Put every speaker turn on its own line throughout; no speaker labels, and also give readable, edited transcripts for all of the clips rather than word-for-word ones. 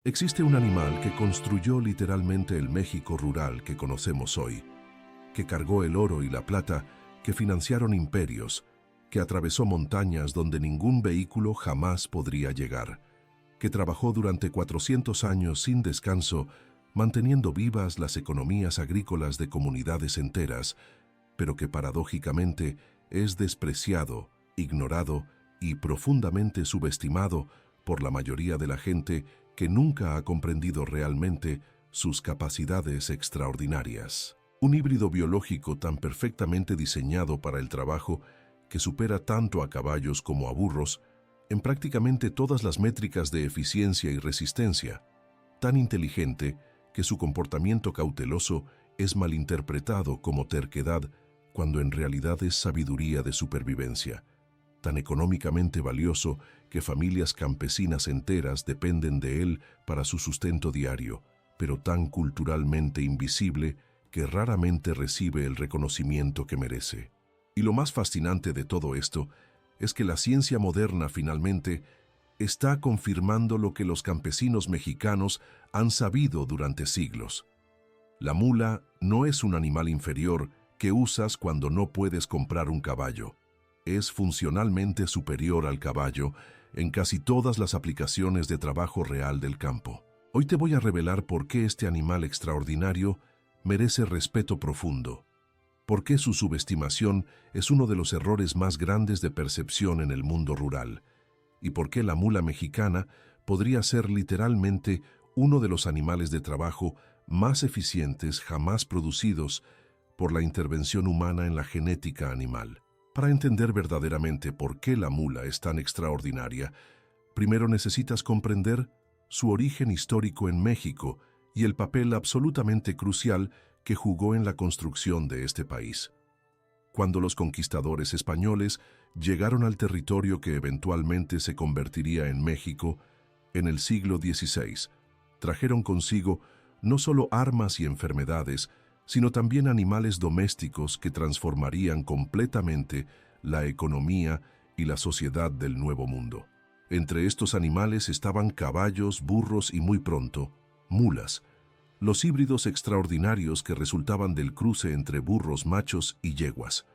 Existe un animal que construyó literalmente el México rural que conocemos hoy, que cargó el oro y la plata, que financiaron imperios, que atravesó montañas donde ningún vehículo jamás podría llegar, que trabajó durante 400 años sin descanso, manteniendo vivas las economías agrícolas de comunidades enteras, pero que paradójicamente es despreciado, ignorado y profundamente subestimado por la mayoría de la gente que nunca ha comprendido realmente sus capacidades extraordinarias. Un híbrido biológico tan perfectamente diseñado para el trabajo que supera tanto a caballos como a burros en prácticamente todas las métricas de eficiencia y resistencia, tan inteligente que su comportamiento cauteloso es malinterpretado como terquedad cuando en realidad es sabiduría de supervivencia, tan económicamente valioso que familias campesinas enteras dependen de él para su sustento diario, pero tan culturalmente invisible que raramente recibe el reconocimiento que merece. Y lo más fascinante de todo esto es que la ciencia moderna finalmente está confirmando lo que los campesinos mexicanos han sabido durante siglos. La mula no es un animal inferior que usas cuando no puedes comprar un caballo. Es funcionalmente superior al caballo en casi todas las aplicaciones de trabajo real del campo. Hoy te voy a revelar por qué este animal extraordinario merece respeto profundo, por qué su subestimación es uno de los errores más grandes de percepción en el mundo rural, y por qué la mula mexicana podría ser literalmente uno de los animales de trabajo más eficientes jamás producidos por la intervención humana en la genética animal. Para entender verdaderamente por qué la mula es tan extraordinaria, primero necesitas comprender su origen histórico en México y el papel absolutamente crucial que jugó en la construcción de este país. Cuando los conquistadores españoles llegaron al territorio que eventualmente se convertiría en México, en el siglo XVI, trajeron consigo no solo armas y enfermedades, sino también animales domésticos que transformarían completamente la economía y la sociedad del Nuevo Mundo. Entre estos animales estaban caballos, burros y muy pronto, mulas, los híbridos extraordinarios que resultaban del cruce entre burros machos y yeguas.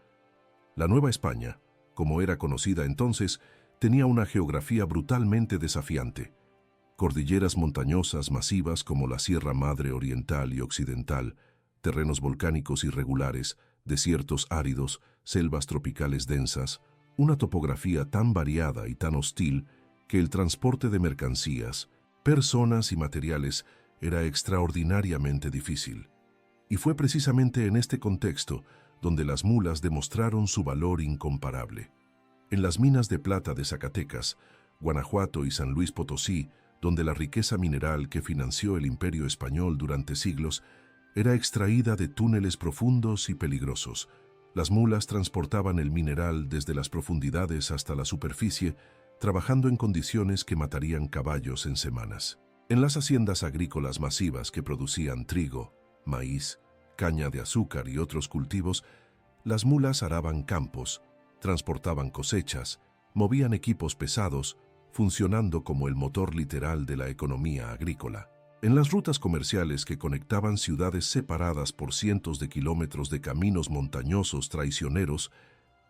La Nueva España, como era conocida entonces, tenía una geografía brutalmente desafiante. Cordilleras montañosas masivas como la Sierra Madre Oriental y Occidental, terrenos volcánicos irregulares, desiertos áridos, selvas tropicales densas, una topografía tan variada y tan hostil que el transporte de mercancías, personas y materiales era extraordinariamente difícil. Y fue precisamente en este contexto donde las mulas demostraron su valor incomparable. En las minas de plata de Zacatecas, Guanajuato y San Luis Potosí, donde la riqueza mineral que financió el Imperio Español durante siglos era extraída de túneles profundos y peligrosos. Las mulas transportaban el mineral desde las profundidades hasta la superficie, trabajando en condiciones que matarían caballos en semanas. En las haciendas agrícolas masivas que producían trigo, maíz, caña de azúcar y otros cultivos, las mulas araban campos, transportaban cosechas, movían equipos pesados, funcionando como el motor literal de la economía agrícola. En las rutas comerciales que conectaban ciudades separadas por cientos de kilómetros de caminos montañosos traicioneros,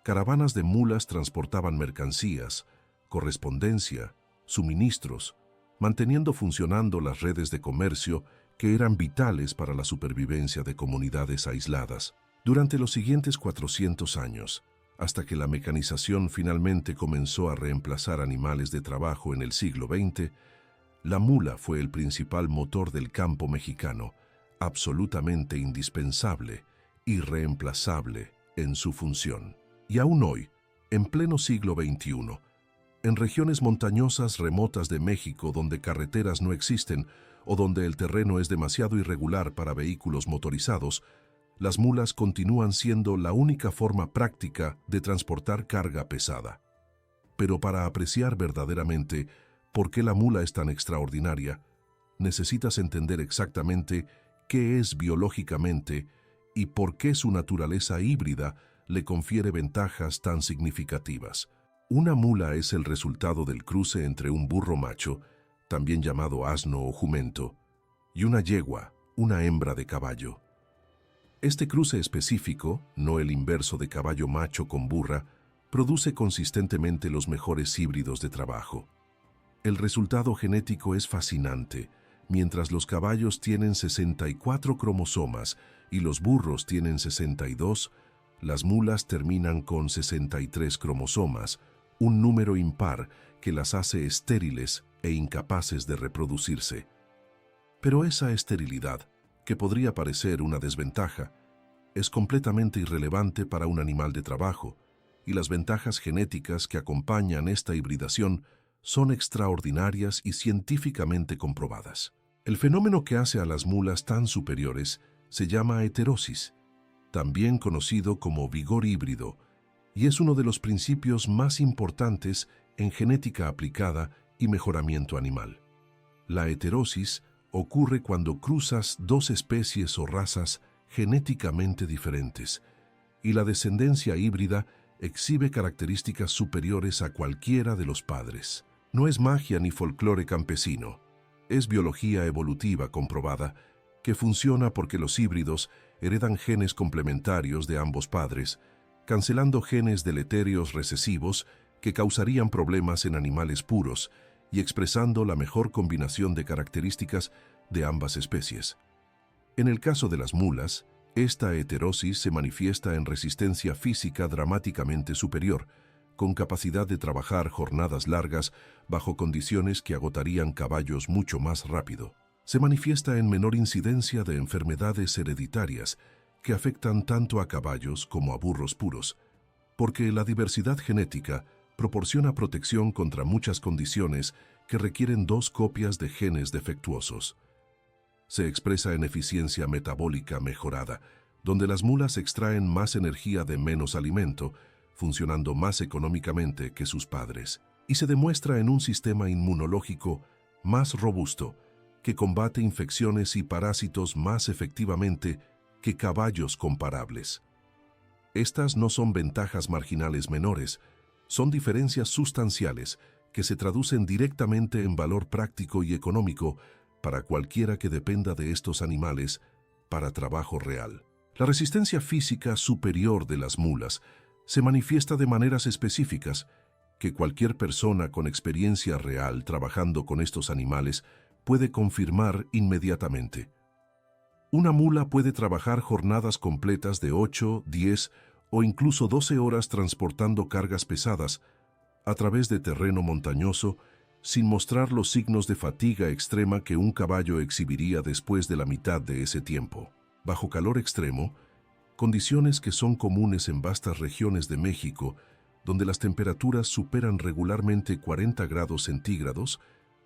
caravanas de mulas transportaban mercancías, correspondencia, suministros, manteniendo funcionando las redes de comercio que eran vitales para la supervivencia de comunidades aisladas. Durante los siguientes 400 años, hasta que la mecanización finalmente comenzó a reemplazar animales de trabajo en el siglo XX, la mula fue el principal motor del campo mexicano, absolutamente indispensable, irreemplazable en su función. Y aún hoy, en pleno siglo XXI, en regiones montañosas remotas de México donde carreteras no existen o donde el terreno es demasiado irregular para vehículos motorizados, las mulas continúan siendo la única forma práctica de transportar carga pesada. Pero para apreciar verdaderamente por qué la mula es tan extraordinaria, necesitas entender exactamente qué es biológicamente y por qué su naturaleza híbrida le confiere ventajas tan significativas. Una mula es el resultado del cruce entre un burro macho, también llamado asno o jumento, y una yegua, una hembra de caballo. Este cruce específico, no el inverso de caballo macho con burra, produce consistentemente los mejores híbridos de trabajo. El resultado genético es fascinante. Mientras los caballos tienen 64 cromosomas y los burros tienen 62, las mulas terminan con 63 cromosomas, un número impar que las hace estériles e incapaces de reproducirse. Pero esa esterilidad, que podría parecer una desventaja, es completamente irrelevante para un animal de trabajo, y las ventajas genéticas que acompañan esta hibridación son extraordinarias y científicamente comprobadas. El fenómeno que hace a las mulas tan superiores se llama heterosis, también conocido como vigor híbrido, y es uno de los principios más importantes en genética aplicada y mejoramiento animal. La heterosis ocurre cuando cruzas dos especies o razas genéticamente diferentes, y la descendencia híbrida exhibe características superiores a cualquiera de los padres. No es magia ni folclore campesino, es biología evolutiva comprobada que funciona porque los híbridos heredan genes complementarios de ambos padres, cancelando genes deletéreos recesivos que causarían problemas en animales puros y expresando la mejor combinación de características de ambas especies. En el caso de las mulas, esta heterosis se manifiesta en resistencia física dramáticamente superior, con capacidad de trabajar jornadas largas bajo condiciones que agotarían caballos mucho más rápido. Se manifiesta en menor incidencia de enfermedades hereditarias que afectan tanto a caballos como a burros puros, porque la diversidad genética proporciona protección contra muchas condiciones que requieren dos copias de genes defectuosos. Se expresa en eficiencia metabólica mejorada, donde las mulas extraen más energía de menos alimento, funcionando más económicamente que sus padres, y se demuestra en un sistema inmunológico más robusto, que combate infecciones y parásitos más efectivamente que caballos comparables. Estas no son ventajas marginales menores, son diferencias sustanciales que se traducen directamente en valor práctico y económico para cualquiera que dependa de estos animales para trabajo real. La resistencia física superior de las mulas se manifiesta de maneras específicas que cualquier persona con experiencia real trabajando con estos animales puede confirmar inmediatamente. Una mula puede trabajar jornadas completas de 8, 10 o incluso 12 horas transportando cargas pesadas a través de terreno montañoso sin mostrar los signos de fatiga extrema que un caballo exhibiría después de la mitad de ese tiempo. Bajo calor extremo, condiciones que son comunes en vastas regiones de México, donde las temperaturas superan regularmente 40 grados centígrados,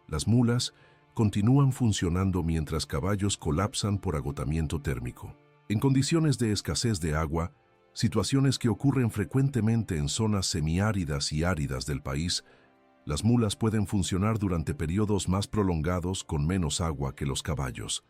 las mulas continúan funcionando mientras caballos colapsan por agotamiento térmico. En condiciones de escasez de agua, situaciones que ocurren frecuentemente en zonas semiáridas y áridas del país, las mulas pueden funcionar durante periodos más prolongados con menos agua que los caballos,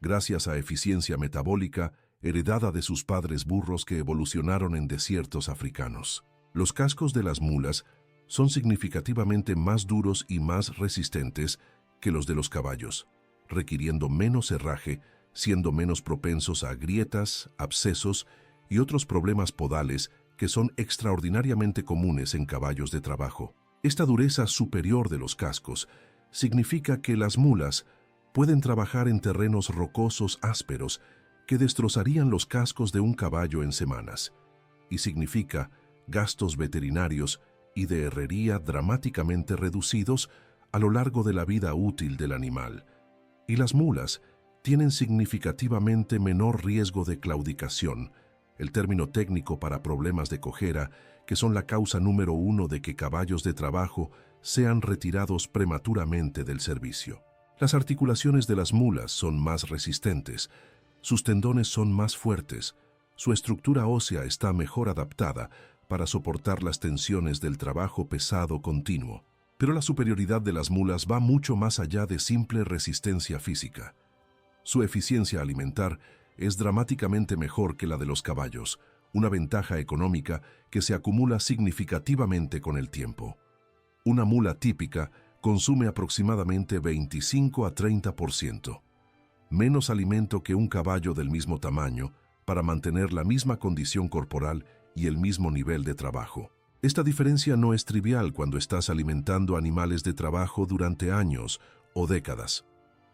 gracias a eficiencia metabólica heredada de sus padres burros que evolucionaron en desiertos africanos. Los cascos de las mulas son significativamente más duros y más resistentes que los de los caballos, requiriendo menos herraje, siendo menos propensos a grietas, abscesos y otros problemas podales que son extraordinariamente comunes en caballos de trabajo. Esta dureza superior de los cascos significa que las mulas pueden trabajar en terrenos rocosos ásperos que destrozarían los cascos de un caballo en semanas, y significa gastos veterinarios y de herrería dramáticamente reducidos a lo largo de la vida útil del animal. Y las mulas tienen significativamente menor riesgo de claudicación, el término técnico para problemas de cojera, que son la causa número 1 de que caballos de trabajo sean retirados prematuramente del servicio. Las articulaciones de las mulas son más resistentes, sus tendones son más fuertes, su estructura ósea está mejor adaptada para soportar las tensiones del trabajo pesado continuo. Pero la superioridad de las mulas va mucho más allá de simple resistencia física. Su eficiencia alimentar es dramáticamente mejor que la de los caballos, una ventaja económica que se acumula significativamente con el tiempo. Una mula típica consume aproximadamente 25 a 30%, menos alimento que un caballo del mismo tamaño para mantener la misma condición corporal y el mismo nivel de trabajo. Esta diferencia no es trivial cuando estás alimentando animales de trabajo durante años o décadas.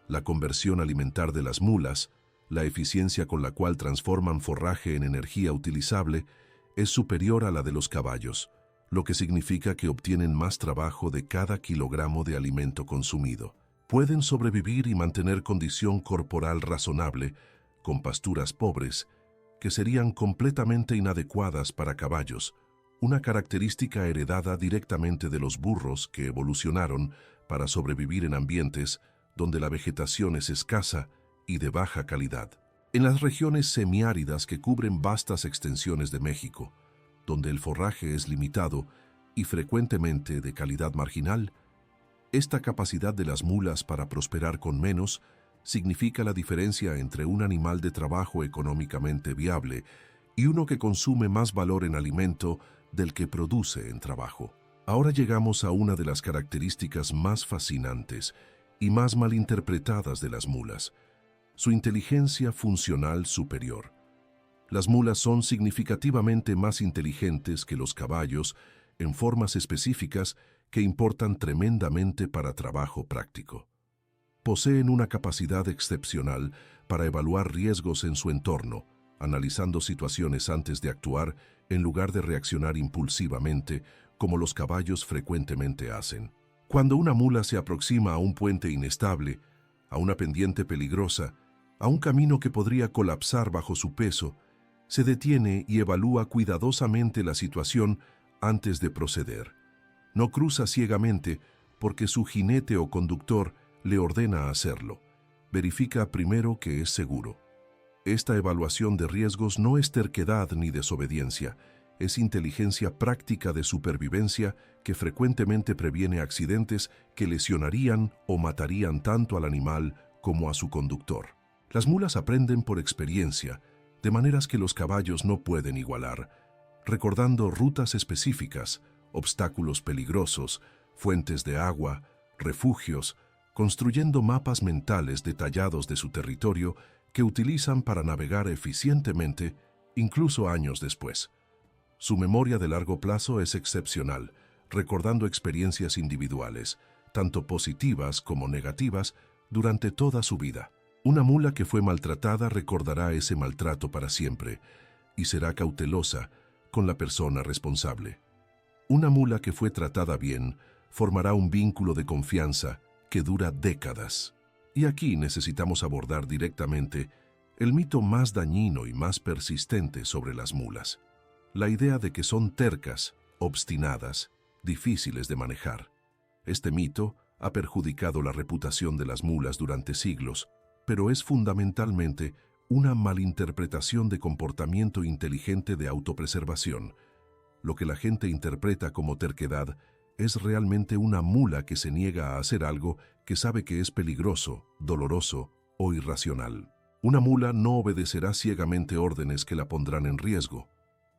La conversión alimentar de las mulas, la eficiencia con la cual transforman forraje en energía utilizable, es superior a la de los caballos, lo que significa que obtienen más trabajo de cada kilogramo de alimento consumido. Pueden sobrevivir y mantener condición corporal razonable con pasturas pobres, que serían completamente inadecuadas para caballos, una característica heredada directamente de los burros que evolucionaron para sobrevivir en ambientes donde la vegetación es escasa y de baja calidad. En las regiones semiáridas que cubren vastas extensiones de México, donde el forraje es limitado y frecuentemente de calidad marginal, esta capacidad de las mulas para prosperar con menos significa la diferencia entre un animal de trabajo económicamente viable y uno que consume más valor en alimento del que produce en trabajo. Ahora llegamos a una de las características más fascinantes y más malinterpretadas de las mulas: su inteligencia funcional superior. Las mulas son significativamente más inteligentes que los caballos en formas específicas que importan tremendamente para trabajo práctico. Poseen una capacidad excepcional para evaluar riesgos en su entorno, analizando situaciones antes de actuar en lugar de reaccionar impulsivamente como los caballos frecuentemente hacen. Cuando una mula se aproxima a un puente inestable, a una pendiente peligrosa, a un camino que podría colapsar bajo su peso, se detiene y evalúa cuidadosamente la situación antes de proceder. No cruza ciegamente porque su jinete o conductor le ordena hacerlo. Verifica primero que es seguro. Esta evaluación de riesgos no es terquedad ni desobediencia, es inteligencia práctica de supervivencia que frecuentemente previene accidentes que lesionarían o matarían tanto al animal como a su conductor. Las mulas aprenden por experiencia, de maneras que los caballos no pueden igualar, recordando rutas específicas, obstáculos peligrosos, fuentes de agua, refugios, construyendo mapas mentales detallados de su territorio que utilizan para navegar eficientemente, incluso años después. Su memoria de largo plazo es excepcional, recordando experiencias individuales, tanto positivas como negativas, durante toda su vida. Una mula que fue maltratada recordará ese maltrato para siempre y será cautelosa con la persona responsable. Una mula que fue tratada bien formará un vínculo de confianza que dura décadas. Y aquí necesitamos abordar directamente el mito más dañino y más persistente sobre las mulas: la idea de que son tercas, obstinadas, difíciles de manejar. Este mito ha perjudicado la reputación de las mulas durante siglos, pero es fundamentalmente una malinterpretación de comportamiento inteligente de autopreservación. Lo que la gente interpreta como terquedad es realmente una mula que se niega a hacer algo que sabe que es peligroso, doloroso o irracional. Una mula no obedecerá ciegamente órdenes que la pondrán en riesgo.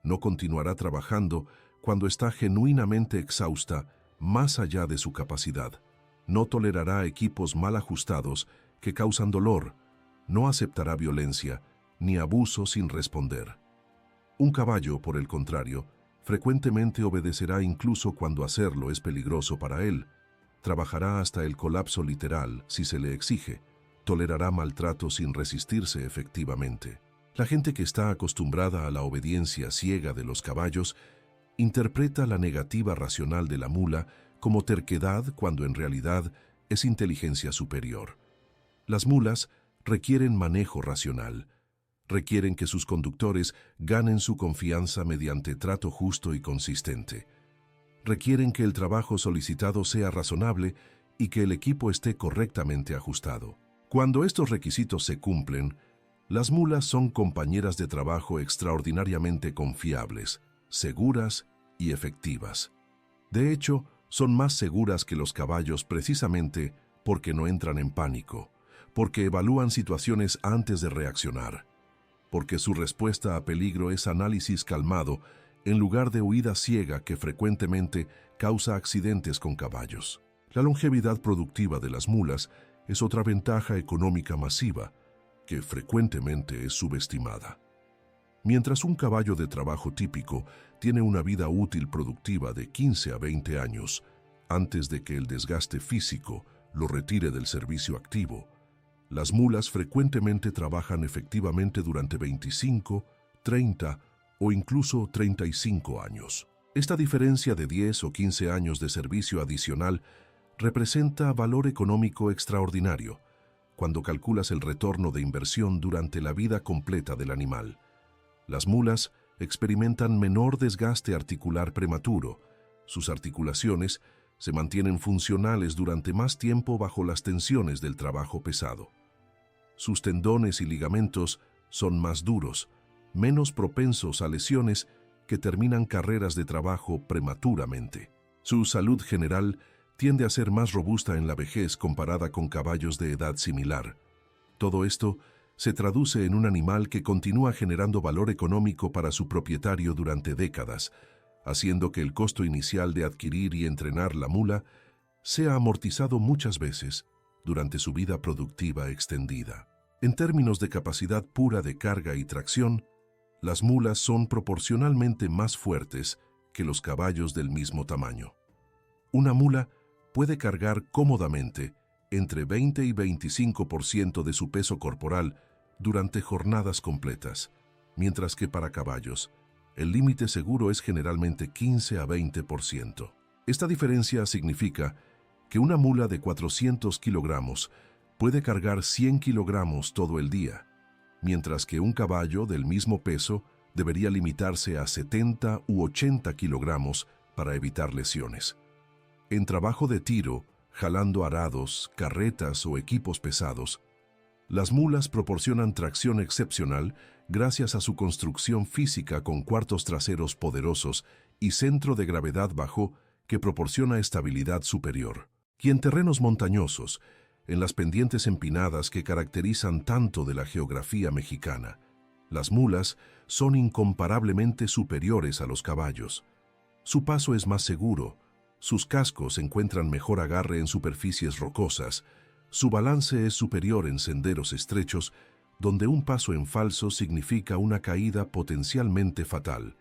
No continuará trabajando cuando está genuinamente exhausta más allá de su capacidad. No tolerará equipos mal ajustados que causan dolor. No aceptará violencia ni abuso sin responder. Un caballo, por el contrario, frecuentemente obedecerá incluso cuando hacerlo es peligroso para él. Trabajará hasta el colapso literal si se le exige. Tolerará maltrato sin resistirse efectivamente. La gente que está acostumbrada a la obediencia ciega de los caballos interpreta la negativa racional de la mula como terquedad cuando en realidad es inteligencia superior. Las mulas requieren manejo racional. Requieren que sus conductores ganen su confianza mediante trato justo y consistente. Requieren que el trabajo solicitado sea razonable y que el equipo esté correctamente ajustado. Cuando estos requisitos se cumplen, las mulas son compañeras de trabajo extraordinariamente confiables, seguras y efectivas. De hecho, son más seguras que los caballos precisamente porque no entran en pánico, porque evalúan situaciones antes de reaccionar, porque su respuesta a peligro es análisis calmado en lugar de huida ciega que frecuentemente causa accidentes con caballos. La longevidad productiva de las mulas es otra ventaja económica masiva que frecuentemente es subestimada. Mientras un caballo de trabajo típico tiene una vida útil productiva de 15 a 20 años, antes de que el desgaste físico lo retire del servicio activo, las mulas frecuentemente trabajan efectivamente durante 25, 30 o incluso 35 años. Esta diferencia de 10 o 15 años de servicio adicional representa valor económico extraordinario cuando calculas el retorno de inversión durante la vida completa del animal. Las mulas experimentan menor desgaste articular prematuro. Sus articulaciones se mantienen funcionales durante más tiempo bajo las tensiones del trabajo pesado. Sus tendones y ligamentos son más duros, menos propensos a lesiones que terminan carreras de trabajo prematuramente. Su salud general tiende a ser más robusta en la vejez comparada con caballos de edad similar. Todo esto se traduce en un animal que continúa generando valor económico para su propietario durante décadas, haciendo que el costo inicial de adquirir y entrenar la mula sea amortizado muchas veces durante su vida productiva extendida. En términos de capacidad pura de carga y tracción, las mulas son proporcionalmente más fuertes que los caballos del mismo tamaño. Una mula puede cargar cómodamente entre 20 y 25% de su peso corporal durante jornadas completas, mientras que para caballos, el límite seguro es generalmente 15 a 20%. Esta diferencia significa que una mula de 400 kilogramos puede cargar 100 kilogramos todo el día, mientras que un caballo del mismo peso debería limitarse a 70 u 80 kilogramos para evitar lesiones. En trabajo de tiro, jalando arados, carretas o equipos pesados, las mulas proporcionan tracción excepcional gracias a su construcción física con cuartos traseros poderosos y centro de gravedad bajo que proporciona estabilidad superior. Y en terrenos montañosos, en las pendientes empinadas que caracterizan tanto de la geografía mexicana, las mulas son incomparablemente superiores a los caballos. Su paso es más seguro, sus cascos encuentran mejor agarre en superficies rocosas, su balance es superior en senderos estrechos, donde un paso en falso significa una caída potencialmente fatal.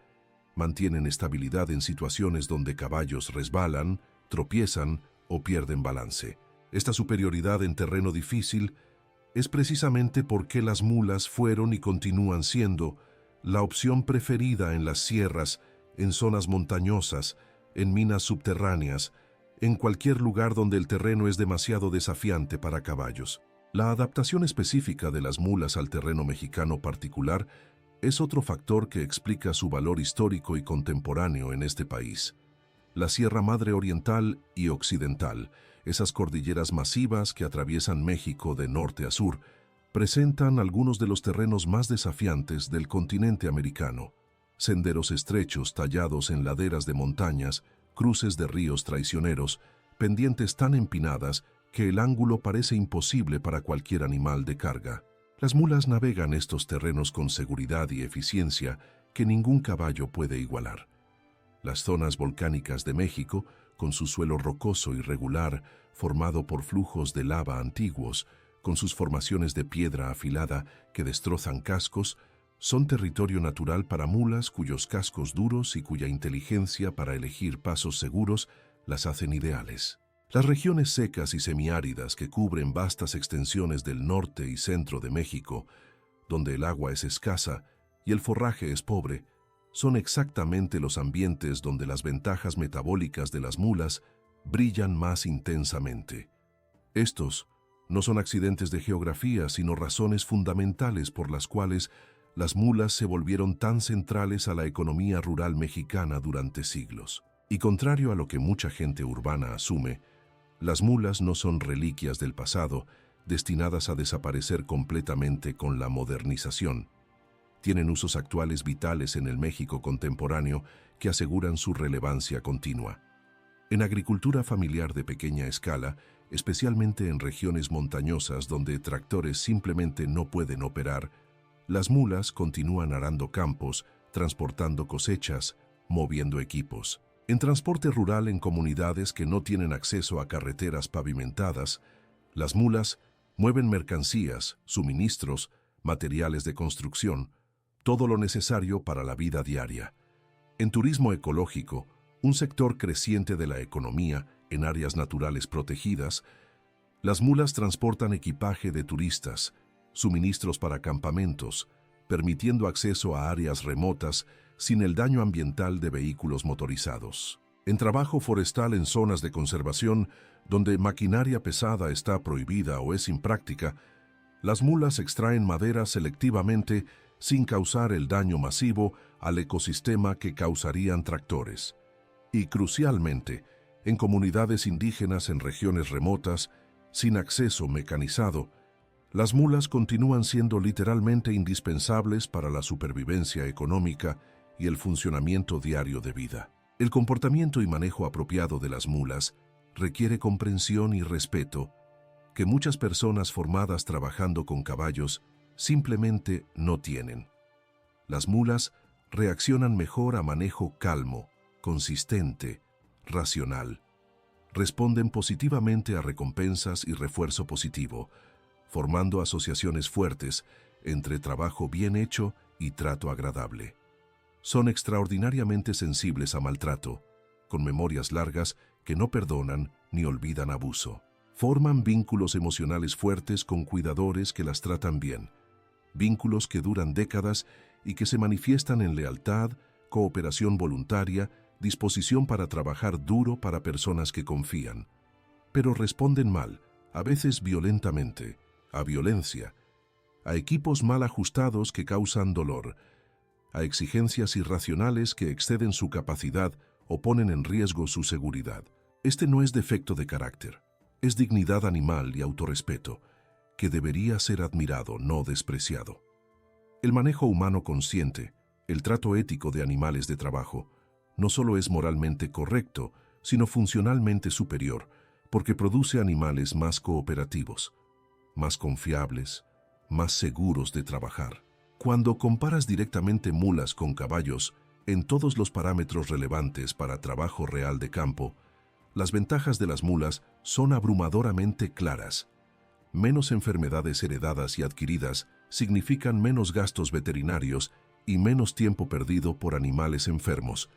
Mantienen estabilidad en situaciones donde caballos resbalan, tropiezan o pierden balance. Esta superioridad en terreno difícil es precisamente porque las mulas fueron y continúan siendo la opción preferida en las sierras, en zonas montañosas, en minas subterráneas, en cualquier lugar donde el terreno es demasiado desafiante para caballos. La adaptación específica de las mulas al terreno mexicano particular es otro factor que explica su valor histórico y contemporáneo en este país. La Sierra Madre Oriental y Occidental, esas cordilleras masivas que atraviesan México de norte a sur, presentan algunos de los terrenos más desafiantes del continente americano. Senderos estrechos tallados en laderas de montañas, cruces de ríos traicioneros, pendientes tan empinadas que el ángulo parece imposible para cualquier animal de carga. Las mulas navegan estos terrenos con seguridad y eficiencia que ningún caballo puede igualar. Las zonas volcánicas de México, con su suelo rocoso y regular, formado por flujos de lava antiguos, con sus formaciones de piedra afilada que destrozan cascos, son territorio natural para mulas cuyos cascos duros y cuya inteligencia para elegir pasos seguros las hacen ideales. Las regiones secas y semiáridas que cubren vastas extensiones del norte y centro de México, donde el agua es escasa y el forraje es pobre, son exactamente los ambientes donde las ventajas metabólicas de las mulas brillan más intensamente. Estos no son accidentes de geografía, sino razones fundamentales por las cuales las mulas se volvieron tan centrales a la economía rural mexicana durante siglos. Y contrario a lo que mucha gente urbana asume, las mulas no son reliquias del pasado, destinadas a desaparecer completamente con la modernización. Tienen usos actuales vitales en el México contemporáneo que aseguran su relevancia continua. En agricultura familiar de pequeña escala, especialmente en regiones montañosas donde tractores simplemente no pueden operar, las mulas continúan arando campos, transportando cosechas, moviendo equipos. En transporte rural en comunidades que no tienen acceso a carreteras pavimentadas, las mulas mueven mercancías, suministros, materiales de construcción, todo lo necesario para la vida diaria. En turismo ecológico, un sector creciente de la economía en áreas naturales protegidas, las mulas transportan equipaje de turistas, suministros para campamentos, permitiendo acceso a áreas remotas sin el daño ambiental de vehículos motorizados. En trabajo forestal en zonas de conservación, donde maquinaria pesada está prohibida o es impráctica, las mulas extraen madera selectivamente sin causar el daño masivo al ecosistema que causarían tractores. Y crucialmente, en comunidades indígenas en regiones remotas, sin acceso mecanizado, las mulas continúan siendo literalmente indispensables para la supervivencia económica y el funcionamiento diario de vida. El comportamiento y manejo apropiado de las mulas requiere comprensión y respeto que muchas personas formadas trabajando con caballos simplemente no tienen. Las mulas reaccionan mejor a manejo calmo, consistente, racional. Responden positivamente a recompensas y refuerzo positivo, formando asociaciones fuertes entre trabajo bien hecho y trato agradable. Son extraordinariamente sensibles a maltrato, con memorias largas que no perdonan ni olvidan abuso. Forman vínculos emocionales fuertes con cuidadores que las tratan bien, vínculos que duran décadas y que se manifiestan en lealtad, cooperación voluntaria, disposición para trabajar duro para personas que confían. Pero responden mal, a veces violentamente, a violencia, a equipos mal ajustados que causan dolor, a exigencias irracionales que exceden su capacidad o ponen en riesgo su seguridad. Este no es defecto de carácter, es dignidad animal y autorrespeto, que debería ser admirado, no despreciado. El manejo humano consciente, el trato ético de animales de trabajo, no solo es moralmente correcto, sino funcionalmente superior, porque produce animales más cooperativos, más confiables, más seguros de trabajar. Cuando comparas directamente mulas con caballos en todos los parámetros relevantes para trabajo real de campo, las ventajas de las mulas son abrumadoramente claras. Menos enfermedades heredadas y adquiridas significan menos gastos veterinarios y menos tiempo perdido por animales enfermos.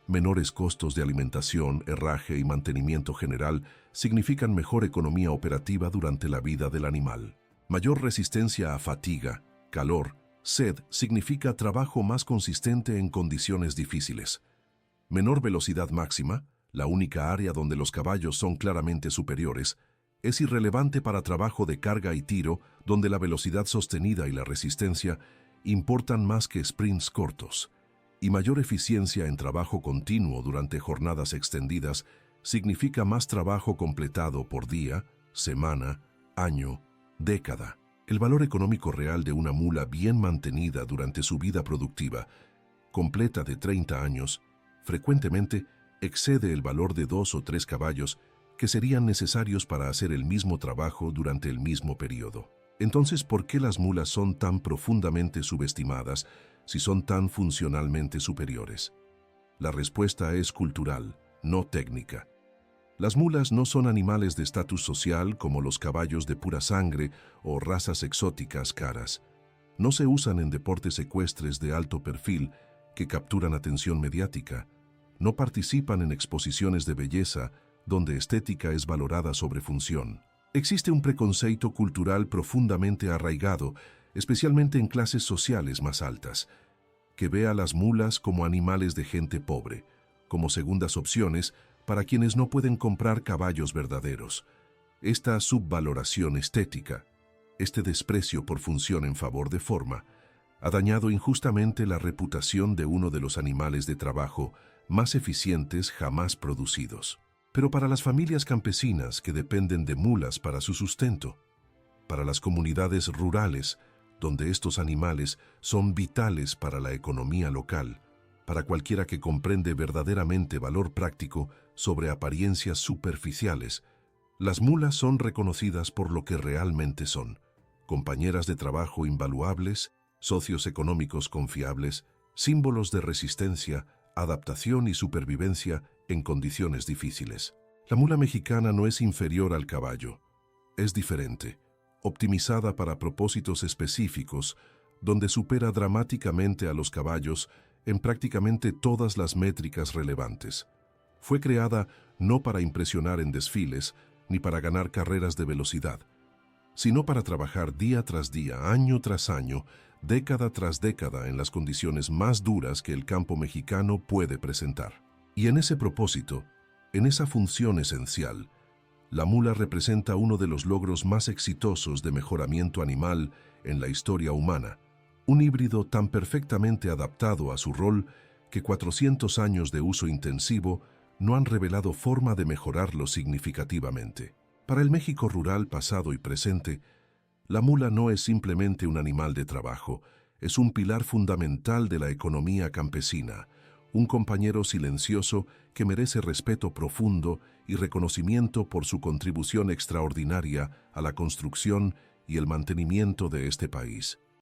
Menores costos de alimentación, herraje y mantenimiento general significan mejor economía operativa durante la vida del animal. Mayor resistencia a fatiga, calor, sed significa trabajo más consistente en condiciones difíciles. Menor velocidad máxima, la única área donde los caballos son claramente superiores, es irrelevante para trabajo de carga y tiro, donde la velocidad sostenida y la resistencia importan más que sprints cortos. Y mayor eficiencia en trabajo continuo durante jornadas extendidas significa más trabajo completado por día, semana, año, década. El valor económico real de una mula bien mantenida durante su vida productiva, completa de 30 años, frecuentemente excede el valor de 2 o 3 caballos que serían necesarios para hacer el mismo trabajo durante el mismo periodo. Entonces, ¿por qué las mulas son tan profundamente subestimadas si son tan funcionalmente superiores? La respuesta es cultural, no técnica. Las mulas no son animales de estatus social como los caballos de pura sangre o razas exóticas caras. No se usan en deportes ecuestres de alto perfil que capturan atención mediática. No participan en exposiciones de belleza donde estética es valorada sobre función. Existe un preconceito cultural profundamente arraigado, especialmente en clases sociales más altas, que ve a las mulas como animales de gente pobre, como segundas opciones para quienes no pueden comprar caballos verdaderos. Esta subvaloración estética, este desprecio por función en favor de forma, ha dañado injustamente la reputación de uno de los animales de trabajo más eficientes jamás producidos. Pero para las familias campesinas que dependen de mulas para su sustento, para las comunidades rurales, donde estos animales son vitales para la economía local, para cualquiera que comprende verdaderamente valor práctico sobre apariencias superficiales, las mulas son reconocidas por lo que realmente son: compañeras de trabajo invaluables, socios económicos confiables, símbolos de resistencia, adaptación y supervivencia en condiciones difíciles. La mula mexicana no es inferior al caballo, es diferente, optimizada para propósitos específicos, donde supera dramáticamente a los caballos en prácticamente todas las métricas relevantes. Fue creada no para impresionar en desfiles ni para ganar carreras de velocidad, sino para trabajar día tras día, año tras año, década tras década en las condiciones más duras que el campo mexicano puede presentar. Y en ese propósito, en esa función esencial, la mula representa uno de los logros más exitosos de mejoramiento animal en la historia humana, un híbrido tan perfectamente adaptado a su rol que 400 años de uso intensivo no han revelado forma de mejorarlo significativamente. Para el México rural pasado y presente, la mula no es simplemente un animal de trabajo, es un pilar fundamental de la economía campesina, un compañero silencioso que merece respeto profundo y reconocimiento por su contribución extraordinaria a la construcción y el mantenimiento de este país.